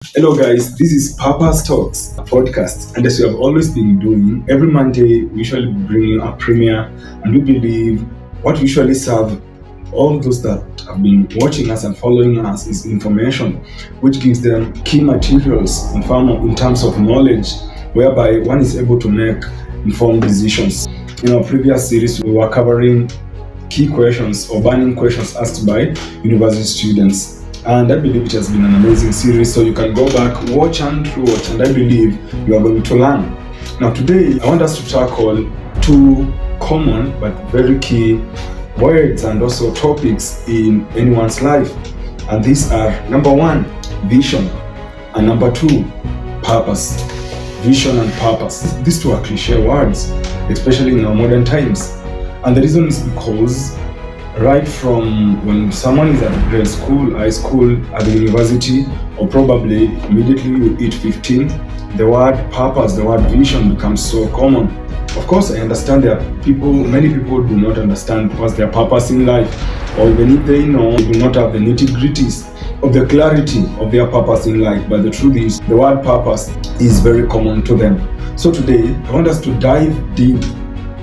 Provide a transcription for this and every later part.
Hello, guys. This is Papa's Talks, a podcast. And as we have always been doing, every Monday we usually bring you a premiere, and we believe what we usually serve all those that have been watching us and following us is information, which gives them key materials in terms of knowledge, whereby one is able to make informed decisions. In our previous series, we were covering key questions or burning questions asked by university students. And I believe it has been an amazing series, so you can go back, watch and rewatch, and I believe you are going to learn. Now today, I want us to tackle two common but very key words and also topics in anyone's life. And these are, number one, vision, and number two, purpose. Vision and purpose. These two are cliche words, especially in our modern times. And the reason is because right from when someone is at grade school, high school, at the university, or probably immediately you hit 15, the word purpose, the word vision becomes so common. Of course, I understand there are many people do not understand what's their purpose in life, or even if they know, they do not have the nitty-gritties of the clarity of their purpose in life. But the truth is, the word purpose is very common to them. So today, I want us to dive deep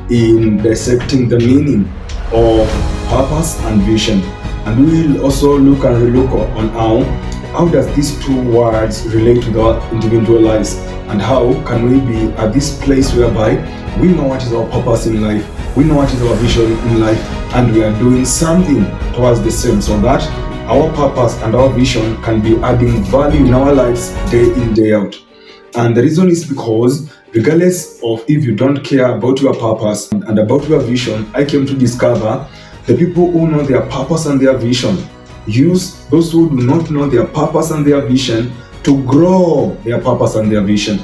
in dissecting the meaning of purpose and vision, and we will also look and relook on how does these two words relate to the individual lives, and how can we be at this place whereby we know what is our purpose in life, we know what is our vision in life, and we are doing something towards the same, so that our purpose and our vision can be adding value in our lives day in, day out. And the reason is because regardless of if you don't care about your purpose and about your vision, I came to discover the people who know their purpose and their vision use those who do not know their purpose and their vision to grow their purpose and their vision.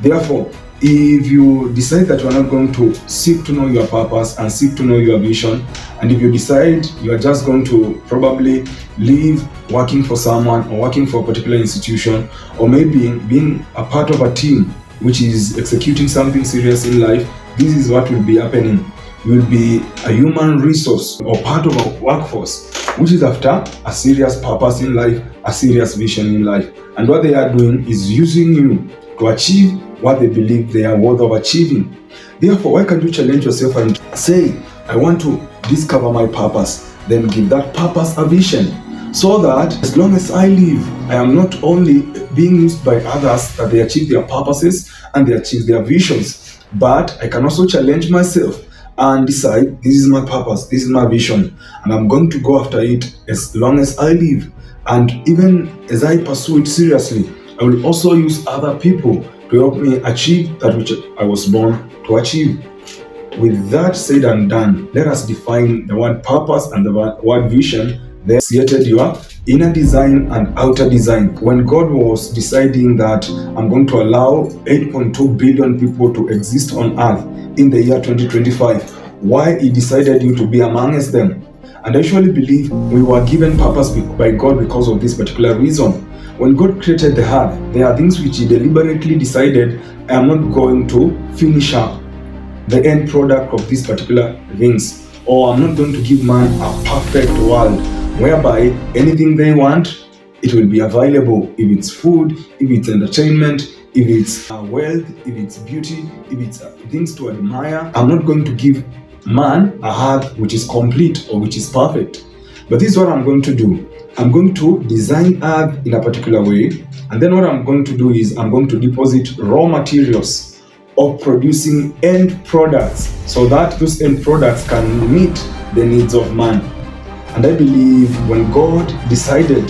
Therefore, if you decide that you are not going to seek to know your purpose and seek to know your vision, and if you decide you are just going to probably leave working for someone or working for a particular institution, or maybe being a part of a team which is executing something serious in life, this is what will be happening. You will be a human resource or part of a workforce which is after a serious purpose in life, a serious vision in life. And what they are doing is using you to achieve what they believe they are worth of achieving. Therefore, why can't you challenge yourself and say, I want to discover my purpose, then give that purpose a vision, so that as long as I live, I am not only being used by others that they achieve their purposes and they achieve their visions, but I can also challenge myself and decide, this is my purpose, this is my vision, and I'm going to go after it as long as I live. And even as I pursue it seriously, I will also use other people to help me achieve that which I was born to achieve. With that said and done, let us define the word purpose and the word vision. They created your inner design and outer design. When God was deciding that I'm going to allow 8.2 billion people to exist on earth in the year 2025, why He decided you to be amongst them. And I actually believe we were given purpose by God because of this particular reason. When God created the earth, there are things which He deliberately decided, I am not going to finish up the end product of these particular things, or I'm not going to give man a perfect world whereby anything they want, it will be available. If it's food, if it's entertainment, if it's wealth, if it's beauty, if it's things to admire, I'm not going to give man a heart which is complete or which is perfect. But this is what I'm going to do. I'm going to design earth in a particular way, and then what I'm going to do is I'm going to deposit raw materials of producing end products, so that those end products can meet the needs of man. And I believe when God decided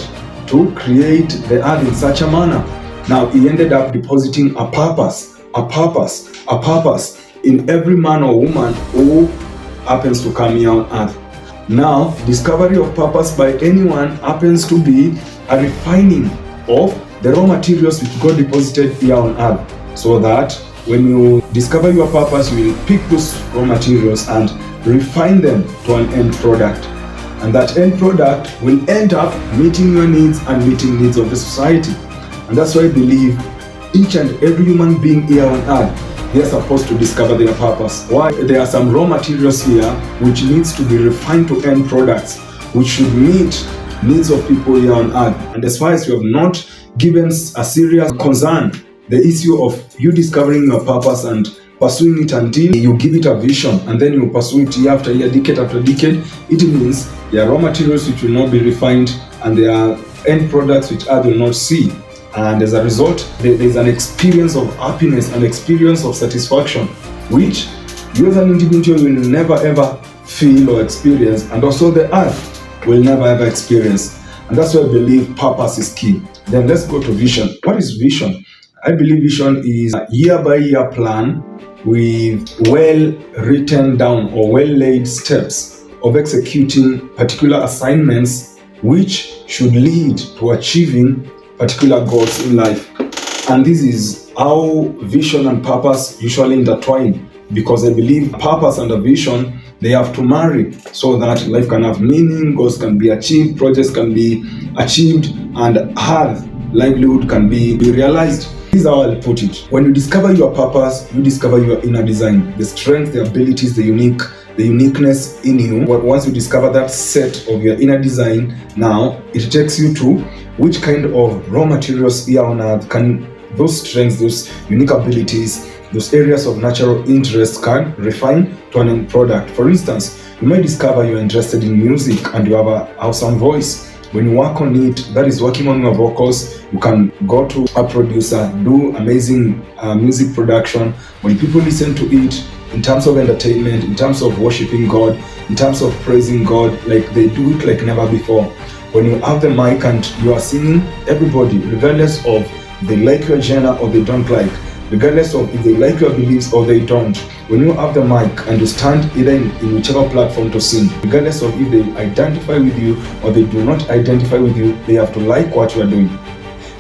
to create the earth in such a manner, now He ended up depositing a purpose in every man or woman who happens to come here on earth. Now, discovery of purpose by anyone happens to be a refining of the raw materials which God deposited here on earth, so that when you discover your purpose, you will pick those raw materials and refine them to an end product. And that end product will end up meeting your needs and meeting needs of the society. And that's why I believe each and every human being here on earth, they are supposed to discover their purpose. Why? There are some raw materials here which needs to be refined to end products, which should meet needs of people here on earth. And as far as you have not given a serious concern, the issue of you discovering your purpose and pursuing it until you give it a vision, and then you pursue it year after year, decade after decade. It means there are raw materials which will not be refined, and there are end products which others will not see. And as a result, there is an experience of happiness, an experience of satisfaction, which you as an individual will never ever feel or experience, and also the earth will never ever experience. And that's why I believe purpose is key. Then let's go to vision. What is vision? I believe vision is a year-by-year plan with well-written down or well-laid steps of executing particular assignments which should lead to achieving particular goals in life. And this is how vision and purpose usually intertwine, because I believe purpose and a vision, they have to marry so that life can have meaning, goals can be achieved, projects can be achieved, and hard livelihood can be realized. This is how I'll put it. When you discover your purpose, you discover your inner design, the strength, the abilities, the uniqueness in you. Once you discover that set of your inner design, now it takes you to which kind of raw materials here on earth can those strengths, those unique abilities, those areas of natural interest can refine to an end product. For instance, you might discover you're interested in music and you have a awesome voice. When you work on it, that is working on your vocals, you can go to a producer, do amazing music production. When people listen to it, in terms of entertainment, in terms of worshiping God, in terms of praising God, like they do it like never before. When you have the mic and you are singing, everybody, regardless of they like your genre or they don't like, regardless of if they like your beliefs or they don't, when you have the mic and you stand either in whichever platform to sing, regardless of if they identify with you or they do not identify with you, they have to like what you are doing.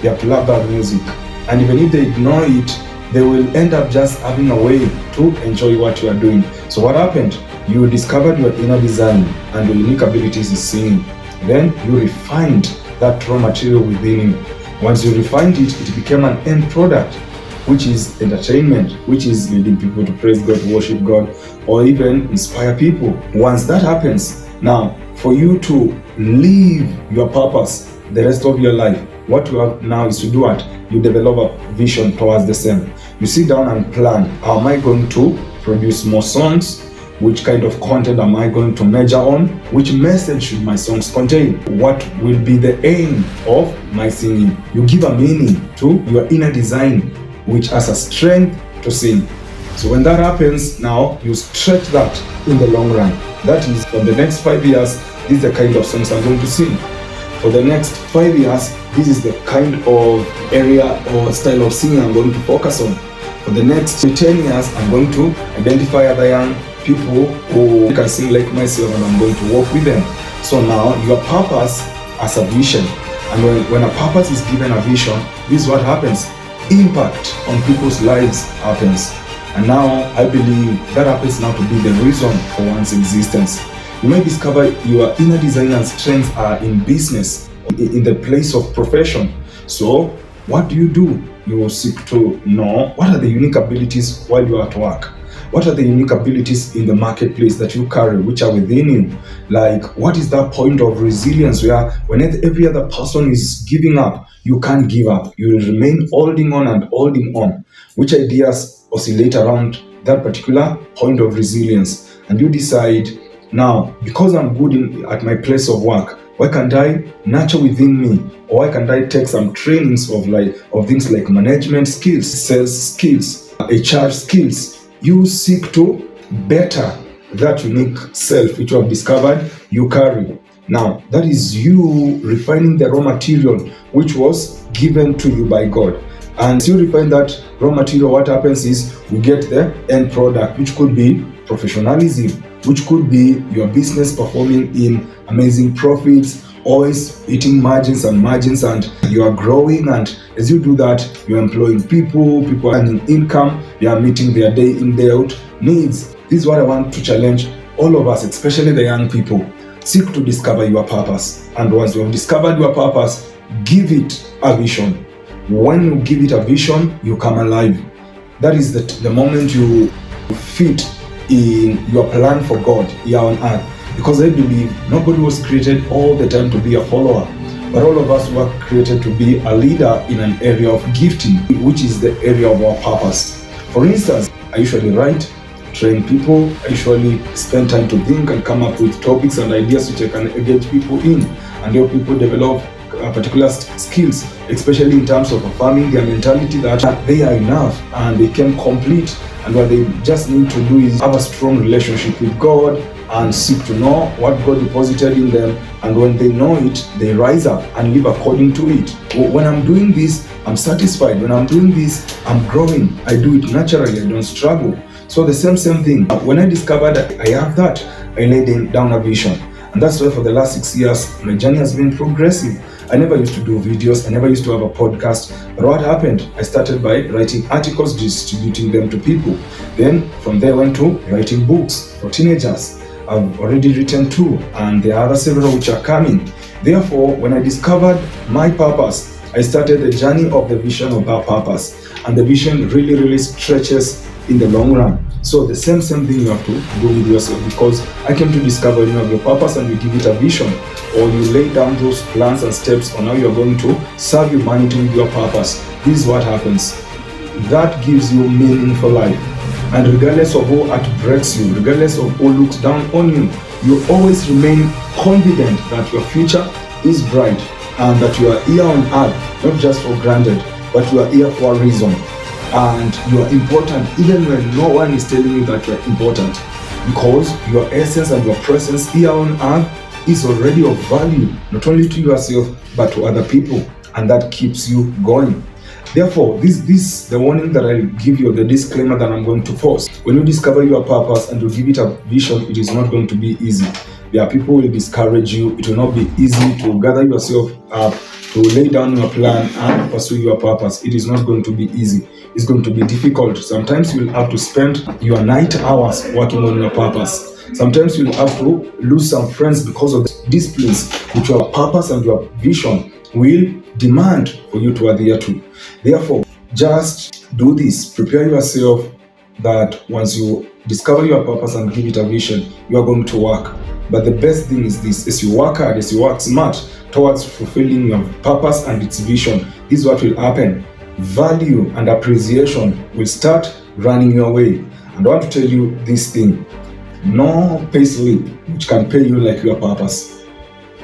They have to love that music. And even if they ignore it, they will end up just having a way to enjoy what you are doing. So what happened? You discovered your inner design and your unique abilities is singing. Then you refined that raw material within you. Once you refined it, it became an end product, which is entertainment, which is leading people to praise God, worship God, or even inspire people. Once that happens, now for you to live your purpose the rest of your life, what you have now is to do what? You develop a vision towards the same. You sit down and plan, how am I going to produce more songs? Which kind of content am I going to major on? Which message should my songs contain? What will be the aim of my singing? You give a meaning to your inner design, which has a strength to sing. So when that happens, now you stretch that in the long run. That is, for the next 5 years, this is the kind of songs I'm going to sing. For the next 5 years, this is the kind of area or style of singing I'm going to focus on. For the next 10 years, I'm going to identify other young people who can sing like myself, and I'm going to work with them. So now your purpose has a vision. And when a purpose is given a vision, this is what happens. Impact on people's lives happens. And now I believe that happens now to be the reason for one's existence. You may discover your inner design and strengths are in business, in the place of profession. So what do? You will seek to know what are the unique abilities while you are at work. What are the unique abilities in the marketplace that you carry, which are within you? Like, what is that point of resilience where when every other person is giving up, you can't give up. You will remain holding on and holding on. Which ideas oscillate around that particular point of resilience? And you decide, now, because I'm good at my place of work, why can't I nurture within me? Or why can't I take some trainings of things like management skills, sales skills, HR skills? You seek to better that unique self which you have discovered you carry. Now, that is you refining the raw material which was given to you by God. And as you refine that raw material, what happens is you get the end product, which could be professionalism, which could be your business performing in amazing profits, always hitting margins, and you are growing. And as you do that, you're employing people are earning income, they are meeting their day in, day out needs. This is what I want to challenge all of us, especially the young people. Seek to discover your purpose. And once you have discovered your purpose, give it a vision. When you give it a vision, you come alive. That is the moment you fit in your plan for God here on earth. Because I believe nobody was created all the time to be a follower. But all of us were created to be a leader in an area of gifting, which is the area of our purpose. For instance, I usually write, train people, I usually spend time to think and come up with topics and ideas which I can engage people in and help people develop particular skills, especially in terms of affirming their mentality that they are enough and they can complete, and what they just need to do is have a strong relationship with God and seek to know what God deposited in them, and when they know it, they rise up and live according to it. When I'm doing this, I'm satisfied. When I'm doing this, I'm growing. I do it naturally, I don't struggle. So the same thing. When I discovered that I have that, I laid down a vision. And that's why for the last 6 years, my journey has been progressive. I never used to do videos, I never used to have a podcast. But what happened? I started by writing articles, distributing them to people. Then from there I went to writing books for teenagers. I've already written 2, and there are other several which are coming. Therefore, when I discovered my purpose, I started the journey of the vision of that purpose. And the vision really stretches in the long run. So the same thing you have to do with yourself, because I came to discover you have your purpose and you give it a vision, or you lay down those plans and steps on how you're going to serve humanity with your purpose. This is what happens. That gives you meaning for life. And regardless of who outbreaks you, regardless of who looks down on you, you always remain confident that your future is bright and that you are here on earth, not just for granted, but you are here for a reason. And you are important even when no one is telling you that you are important, because your essence and your presence here on earth is already of value, not only to yourself but to other people, and that keeps you going. Therefore, this the warning that I give you, the disclaimer that I'm going to post. When you discover your purpose and you give it a vision, it is not going to be easy. There are people who will discourage you. It will not be easy to gather yourself up, to lay down your plan and pursue your purpose. It is not going to be easy. It's going to be difficult. Sometimes you'll have to spend your night hours working on your purpose. Sometimes you'll have to lose some friends because of the disciplines which your purpose and your vision will demand for you to adhere to. Therefore, just do this. Prepare yourself that once you discover your purpose and give it a vision, you are going to work. But the best thing is this: as you work hard, as you work smart towards fulfilling your purpose and its vision, this is what will happen. Value and appreciation will start running your way. And I want to tell you this thing: no pay slip which can pay you like your purpose.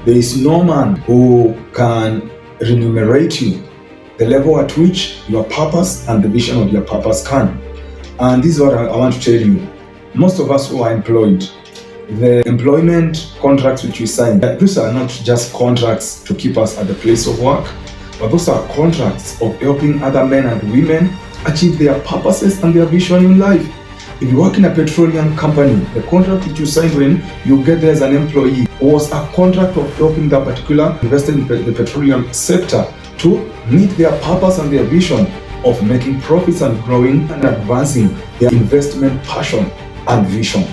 There is no man who can remunerate you the level at which your purpose and the vision of your purpose can. And this is what I want to tell you. Most of us who are employed, the employment contracts which we sign, those are not just contracts to keep us at the place of work, but those are contracts of helping other men and women achieve their purposes and their vision in life. If you work in a petroleum company, the contract which you signed when you get there as an employee was a contract of helping that particular investor in the petroleum sector to meet their purpose and their vision of making profits and growing and advancing their investment passion and vision.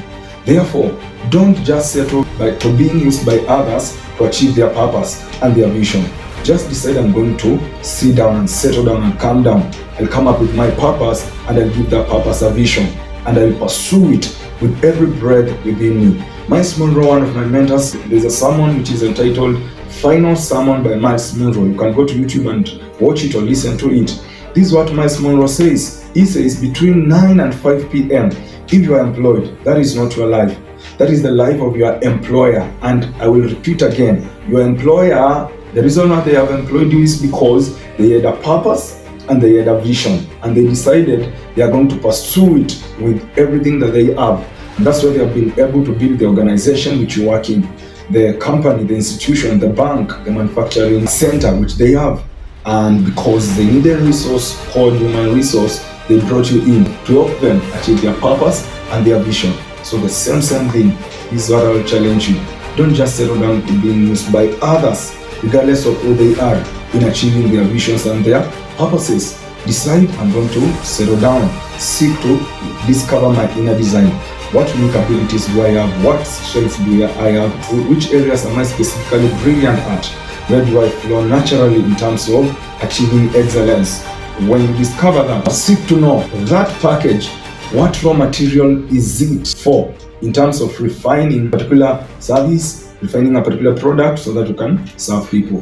Therefore, don't just settle to being used by others to achieve their purpose and their vision. Just decide, I'm going to sit down and settle down and calm down. I'll come up with my purpose and I'll give that purpose a vision, and I'll pursue it with every breath within me. Miles Monroe, one of my mentors, there's a sermon which is entitled Final Sermon by Miles Monroe. You can go to YouTube and watch it or listen to it. This is what Miles Monroe says. He says between 9 and 5 p.m. if you are employed, that is not your life. That is the life of your employer. And I will repeat again, your employer, the reason why they have employed you is because they had a purpose and they had a vision, and they decided they are going to pursue it with everything that they have. And that's why they have been able to build the organization which you work in, the company, the institution, the bank, the manufacturing center which they have. And because they needed a resource called human resource, they brought you in to help them achieve their purpose and their vision. So the same thing is what I will challenge you. Don't just settle down to being used by others, regardless of who they are, in achieving their visions and their purposes. Decide, I'm going to settle down, seek to discover my inner design. What unique abilities do I have? What strengths do I have? Which areas am I specifically brilliant at? Where do I flow naturally in terms of achieving excellence? When you discover that, seek to know that package, what raw material is it for in terms of refining a particular service, refining a particular product so that you can serve people.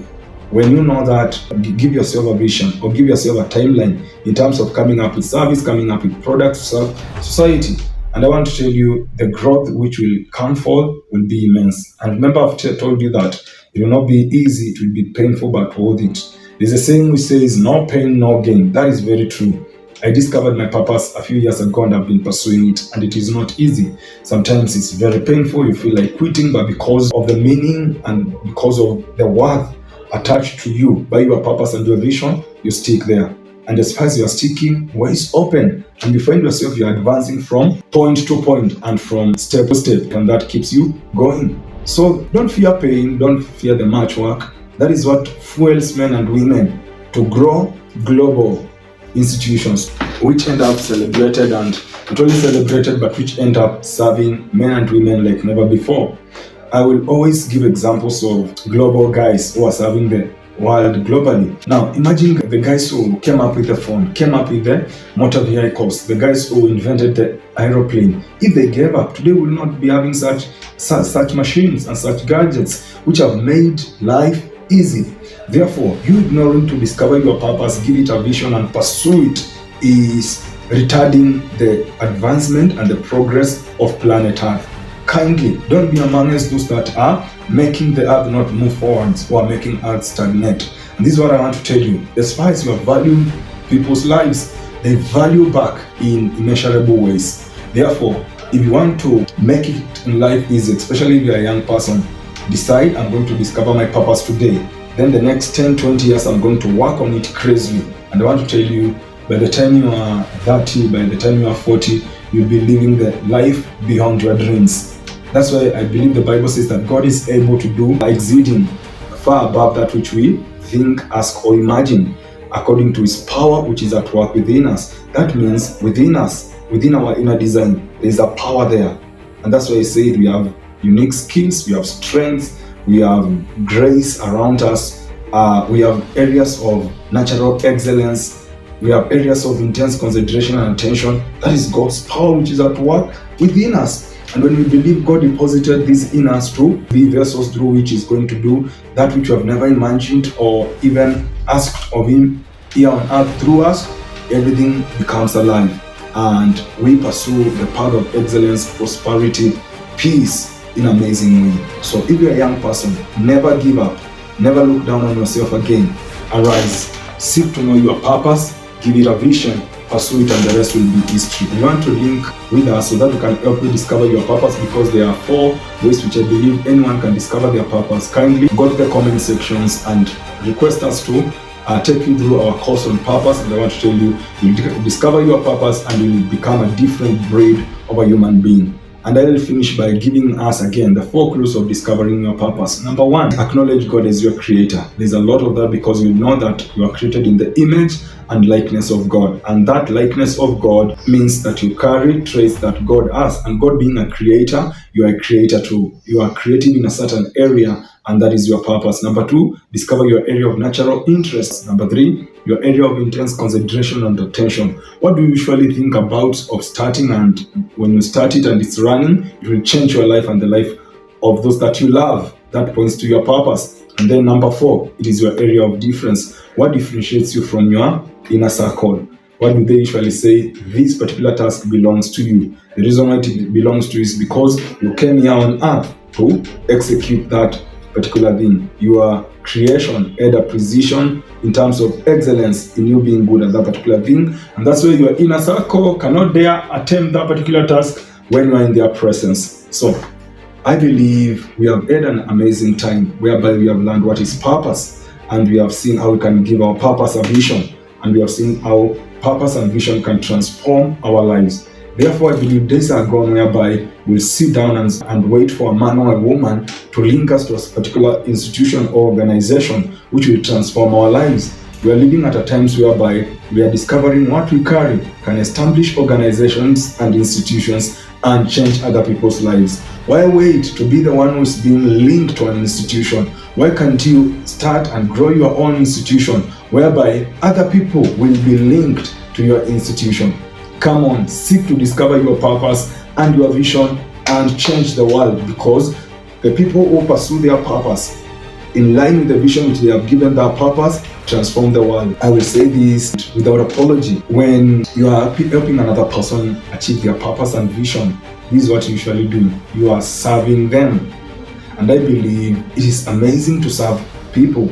When you know that, give yourself a vision or give yourself a timeline in terms of coming up with service, coming up with products to serve society. And I want to tell you, the growth which will come forth will be immense. And remember, I've told you that it will not be easy, it will be painful, but worth it. There's a saying which says, no pain, no gain. That is very true. I discovered my purpose a few years ago and I've been pursuing it, and it is not easy. Sometimes it's very painful, you feel like quitting, but because of the meaning and because of the worth attached to you by your purpose and your vision, you stick there. And as far as you are sticking, way is open, and you find yourself you're advancing from point to point and from step to step, and that keeps you going. So don't fear pain, don't fear the much work. That is what fuels men and women to grow global institutions, which end up celebrated, and not only celebrated, but which end up serving men and women like never before. I will always give examples of global guys who are serving the world globally. Now, imagine the guys who came up with the phone, came up with the motor vehicles, the guys who invented the aeroplane. If they gave up, today we will not be having such machines and such gadgets which have made life easy. Therefore, you ignoring to discover your purpose, give it a vision and pursue it, is retarding the advancement and the progress of planet Earth. Kindly don't be amongst those that are making the earth not move forwards or making earth stagnate. And this is what I want to tell you. As far as you are valuing people's lives, they value back in immeasurable ways. Therefore, if you want to make it in life easy, especially if you are a young person, decide, I'm going to discover my purpose today. Then the next 10, 20 years, I'm going to work on it crazily. And I want to tell you, by the time you are 30, by the time you are 40, you'll be living the life beyond your dreams. That's why I believe the Bible says that God is able to do exceeding far above that which we think, ask, or imagine, according to His power which is at work within us. That means within us, within our inner design, there is a power there. And that's why I said we have unique skills, we have strengths, we have grace around us, we have areas of natural excellence, we have areas of intense concentration and attention. That is God's power which is at work within us. And when we believe God deposited this in us to be vessels through which He's going to do that which we have never imagined or even asked of Him here on earth through us, everything becomes alive. And we pursue the path of excellence, prosperity, peace in an amazing way. So if you're a young person, never give up. Never look down on yourself again. Arise. Seek to know your purpose. Give it a vision. Pursue it, and the rest will be history. We want to link with us so that we can help you discover your purpose, because there are 4 ways which I believe anyone can discover their purpose. Kindly go to the comment sections and request us to take you through our course on purpose. And I want to tell you, you'll discover your purpose and you'll become a different breed of a human being. And I will finish by giving us again the 4 clues of discovering your purpose. Number 1, acknowledge God as your creator. There's a lot of that because you know that you are created in the image and likeness of God. And that likeness of God means that you carry traits that God has. And God being a creator, you are a creator too. You are creative in a certain area, and that is your purpose. Number 2, discover your area of natural interests. Number 3, your area of intense concentration and attention. What do you usually think about of starting, and when you start it and it's running, it will change your life and the life of those that you love. That points to your purpose. And then number 4, it is your area of difference. What differentiates you from your inner circle? What do they usually say? This particular task belongs to you. The reason why it belongs to you is because you came here on earth to execute that particular thing. Your creation had a precision in terms of excellence in you being good at that particular thing, and that's why your inner circle cannot dare attempt that particular task when you are in their presence. So I believe we have had an amazing time whereby we have learned what is purpose, and we have seen how we can give our purpose a vision, and we have seen how purpose and vision can transform our lives. Therefore, I believe days are gone whereby we'll sit down and wait for a man or a woman to link us to a particular institution or organization which will transform our lives. We are living at a times whereby we are discovering what we carry can establish organizations and institutions and change other people's lives. Why wait to be the one who is being linked to an institution? Why can't you start and grow your own institution whereby other people will be linked to your institution? Come on, seek to discover your purpose and your vision and change the world, because the people who pursue their purpose in line with the vision which they have given their purpose, transform the world. I will say this without apology. When you are helping another person achieve their purpose and vision, this is what you usually do. You are serving them. And I believe it is amazing to serve people.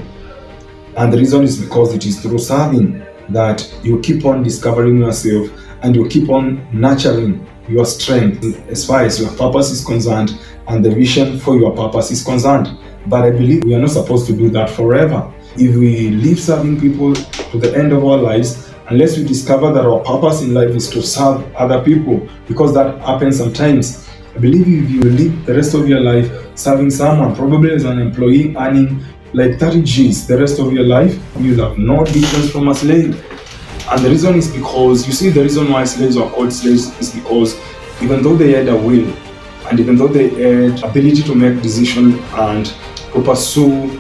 And the reason is because it is through serving that you keep on discovering yourself and you keep on nurturing your strength as far as your purpose is concerned and the vision for your purpose is concerned. But I believe we are not supposed to do that forever. If we live serving people to the end of our lives, unless we discover that our purpose in life is to serve other people, because that happens sometimes. I believe if you live the rest of your life serving someone, probably as an employee earning like 30 G's the rest of your life, you have no difference from a slave. And the reason is because, you see, the reason why slaves are called slaves is because even though they had a will, and even though they had ability to make decisions and to pursue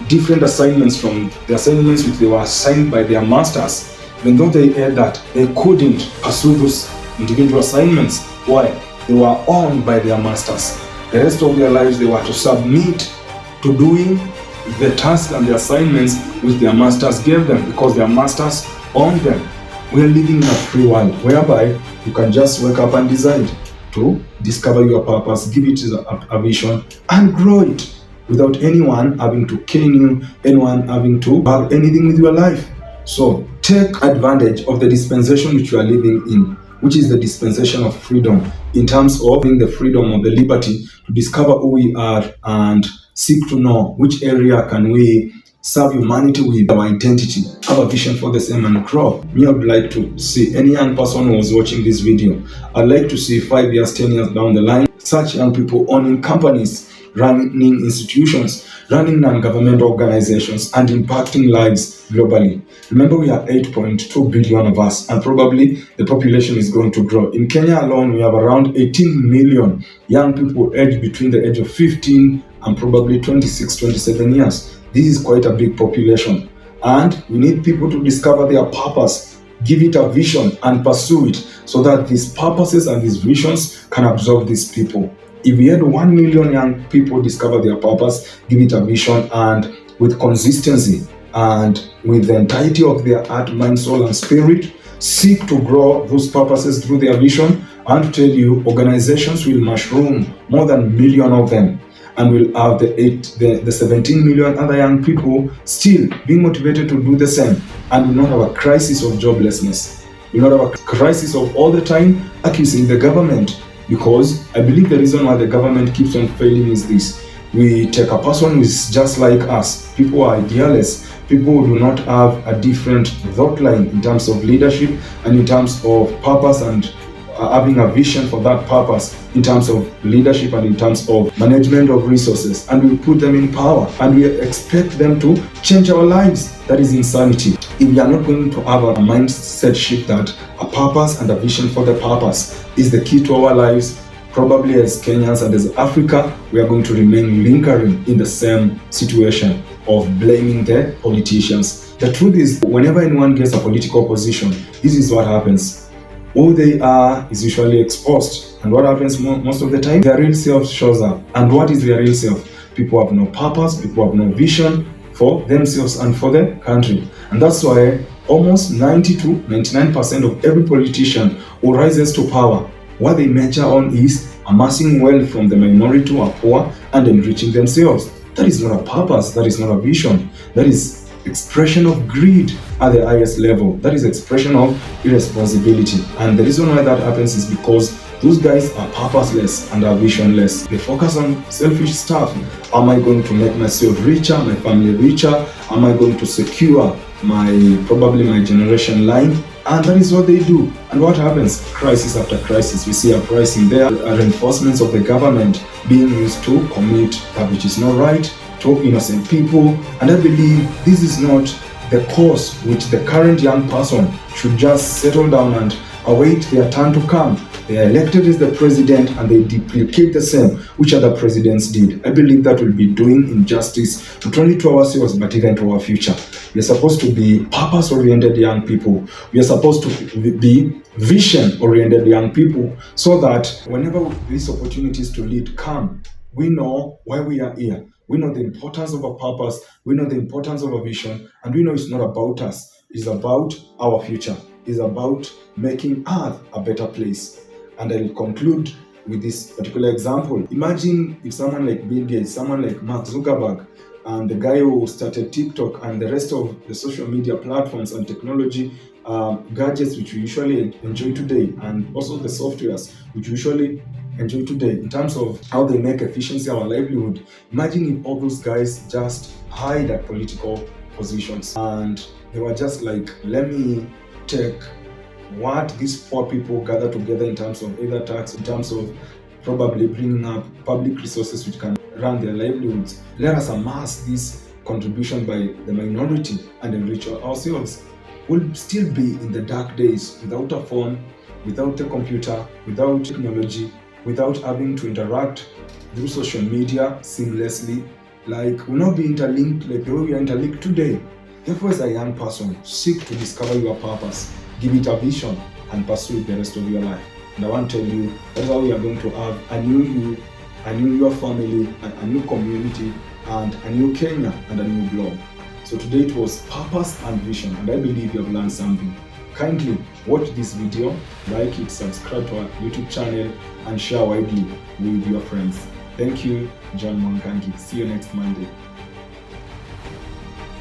different assignments from the assignments which they were assigned by their masters, even though they had that, they couldn't pursue those individual assignments. Why? They were owned by their masters. The rest of their lives they were to submit to doing the tasks and the assignments which their masters gave them, because their masters owned them. We are living in a free world whereby you can just wake up and decide to discover your purpose, give it a vision, and grow it without anyone having to cane you, anyone having to have anything with your life. So take advantage of the dispensation which you are living in, which is the dispensation of freedom, in terms of having the freedom or the liberty to discover who we are and seek to know which area can we serve humanity with our identity, have a vision for the same and grow. Me, I would like to see any young person who is watching this video, I'd like to see 5 years, 10 years down the line, such young people owning companies, running institutions, running non-government organizations, and impacting lives globally. Remember, we are 8.2 billion of us, and probably the population is going to grow. In Kenya alone, we have around 18 million young people aged between the age of 15 and probably 26, 27 years. This is quite a big population, and we need people to discover their purpose, give it a vision, and pursue it, so that these purposes and these visions can absorb these people. If we had 1 million young people discover their purpose, give it a vision, and with consistency and with the entirety of their heart, mind, soul, and spirit, seek to grow those purposes through their vision, and to tell you, organizations will mushroom, more than a million of them, and we'll have the 17 million other young people still being motivated to do the same, and will not have a crisis of joblessness. We'll not have a crisis of all the time accusing the government, because I believe the reason why the government keeps on failing is this. We take a person who is just like us. People who are idealists, people who do not have a different thought line in terms of leadership and in terms of purpose, and having a vision for that purpose in terms of leadership and in terms of management of resources, and we put them in power and we expect them to change our lives. That is insanity. If we are not going to have a mindset shift that a purpose and a vision for the purpose is the key to our lives, probably as Kenyans and as Africa, we are going to remain lingering in the same situation of blaming the politicians. The truth is, whenever anyone gets a political position, this is what happens. Who they are is usually exposed, and what happens most of the time, their real self shows up. And what is their real self? People have no purpose, people have no vision for themselves and for the country. And that's why almost 90 to 99% of every politician who rises to power, what they measure on is amassing wealth from the minority who are poor and enriching themselves. That is not a purpose, that is not a vision, that is expression of greed at the highest level. That is expression of irresponsibility. And the reason why that happens is because those guys are purposeless and are visionless. They focus on selfish stuff. Am I going to make myself richer, my family richer? Am I going to secure probably my generation line? And that is what they do. And what happens? Crisis after crisis. We see uprising there, reinforcements of the government being used to commit that which is not right to innocent people. And I believe this is not the course which the current young person should just settle down and await their turn to come. They are elected as the president and they duplicate the same which other presidents did. I believe that will be doing injustice not only to ourselves but even to our future. We are supposed to be purpose-oriented young people. We are supposed to be vision-oriented young people, so that whenever these opportunities to lead come, we know why we are here. We know the importance of a purpose, we know the importance of a vision, and we know it's not about us, it's about our future, it's about making Earth a better place. And I'll conclude with this particular example. Imagine if someone like Bill Gates, someone like Mark Zuckerberg, and the guy who started TikTok and the rest of the social media platforms and technology gadgets which we usually enjoy today, and also the softwares which we usually enjoy today in terms of how they make efficiency our livelihood. Imagine if all those guys just hide at political positions and they were just like, let me take what these poor people gather together in terms of either tax, in terms of probably bringing up public resources which can run their livelihoods. Let us amass this contribution by the minority and enrich ourselves. We'll still be in the dark days without a phone, without a computer, without technology, without having to interact through social media seamlessly. Like, we'll not be interlinked like the way we are interlinked today. Therefore, as a young person, seek to discover your purpose, give it a vision, and pursue it the rest of your life. And I want to tell you, that's how we are going to have a new you, a new your family, a new community, and a new Kenya, and a new globe. So today it was purpose and vision, and I believe you have learned something. Kindly watch this video, like it, subscribe to our YouTube channel, and share widely with your friends. Thank you, John Mwangangi. See you next Monday.